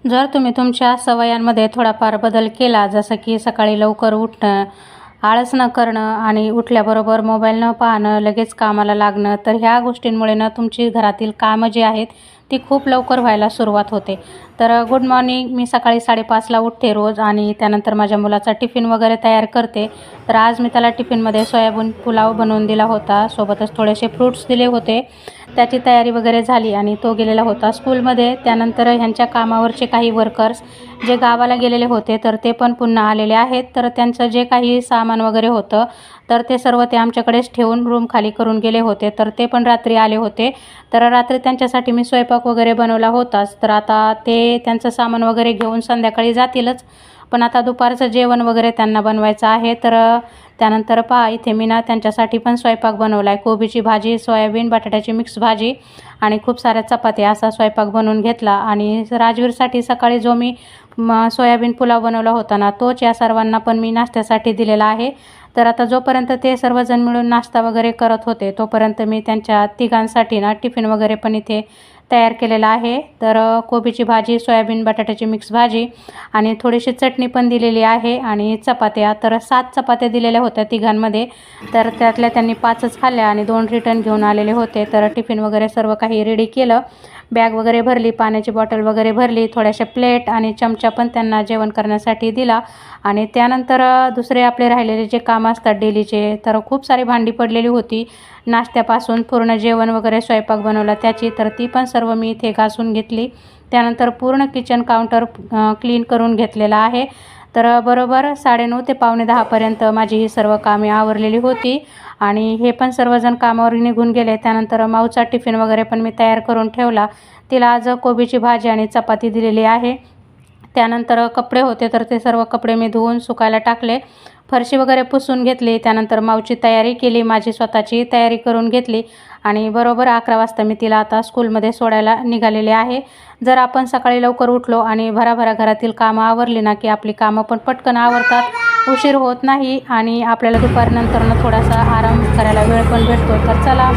जर तुम्ही तुमच्या सवयींमध्ये थोडाफार बदल केला, जसं की सकाळी लवकर उठणं, आळस न करणं आणि उठल्याबरोबर मोबाईल न पाहणं, लगेच कामाला लागणं, तर ह्या गोष्टींमुळे ना तुमची घरातील कामं जी आहेत ती खूप लवकर व्हायला सुरुवात होते. तर गुड मॉर्निंग. मी सकाळी 5:30ला उठते रोज आणि त्यानंतर माझ्या मुलाचा टिफिन वगैरे तयार करते. तर आज मी त्याला टिफिनमध्ये सोयाबीन पुलाव बनवून दिला होता. सोबतच थोडेसे फ्रूट्स दिले होते. त्याची तयारी वगैरे झाली आणि तो गेलेला होता स्कूलमध्ये. त्यानंतर ह्यांच्या कामावरचे काही वर्कर्स जे गावाला गेलेले होते तर ते पण पुन्हा आलेले आहेत. तर त्यांचं जे काही सामान वगैरे होतं तर ते सर्व ते आमच्याकडेच ठेवून रूम खाली करून गेले होते. तर ते पण रात्री आले होते. तर रात्री त्यांच्यासाठी मी स्वयंपाक वगैरे बनवला होताच. तर आता ते त्यांचं सामान वगैरे घेऊन संध्याकाळी जातीलच. पण आता दुपारचं जेवण वगैरे त्यांना बनवायचं आहे. तर त्यानंतर पहा, इथे मी ना त्यांच्यासाठी पण स्वयंपाक बनवला आहे. कोबीची भाजी, सोयाबीन, बटाट्याची मिक्स भाजी आणि खूप साऱ्या चपात्या असा स्वयंपाक बनवून घेतला. आणि राजवीरसाठी सकाळी जो मी सोयाबीन पुलाव बनवला होता ना, तोच या सर्वांना पण मी नाश्त्यासाठी दिलेला आहे. तर आता जोपर्यंत ते सर्वजण मिळून नाश्ता वगैरे करत होते तोपर्यंत मी त्यांच्या तिघांसाठी ना टिफिन वगैरे पण इथे तयार केलेला आहे. तर कोबीची भाजी, सोयाबीन, बटाट्याची मिक्स भाजी आणि थोडीशी चटणी पण दिलेली आहे आणि चपात्या. तर 7 चपात्या दिलेल्या होत्या तिघांमध्ये. तर त्यातल्या त्यांनी 5च खाल्ल्या आणि 2 रिटर्न घेऊन आलेले होते. तर टिफिन वगैरे सर्व काही रेडी केलं. बॅग वगैरे भरली, पाण्याची बॉटल वगैरे भरली, थोड्याशा प्लेट आणि चमचा पण त्यांना जेवण करण्यासाठी दिला. आणि त्यानंतर दुसरे आपले राहिलेले जे काम असतात डेलीचे, तर खूप सारी भांडी पडलेली होती नाश्त्यापासून पूर्ण जेवण वगैरे स्वयंपाक बनवला त्याची. तर ती पण सर्व मी इथे घासून घेतली. त्यानंतर पूर्ण किचन काउंटर क्लीन करून घेतलेला आहे. तर बरोबर 9:30 ते 9:45पर्यंत माझी ही सर्व कामे आवरलेली होती. आणि हे पण सर्वजण कामावर निघून गेले. त्यानंतर माऊचा टिफिन वगैरे पण मी तयार करून ठेवला. तिला आज कोबीची भाजी आणि चपाती दिलेली आहे. त्यानंतर कपडे होते तर ते सर्व कपडे मी धुवून सुकायला टाकले. फरशी वगैरे पुसून घेतली. त्यानंतर माऊची तयारी केली, माझी स्वतःची तयारी करून घेतली आणि बरोबर 11 वाजता मी तिला आता स्कूलमध्ये सोडायला निघालेले आहे. जर आपण सकाळी लवकर उठलो आणि भराभरा घरातील कामं आवरली ना, की आपली कामं पण पटकन आवरतात, उशीर होत नाही आणि आपल्याला दुपारनंतर थोडासा आराम करायला वेळ पण भेटतो. तर चला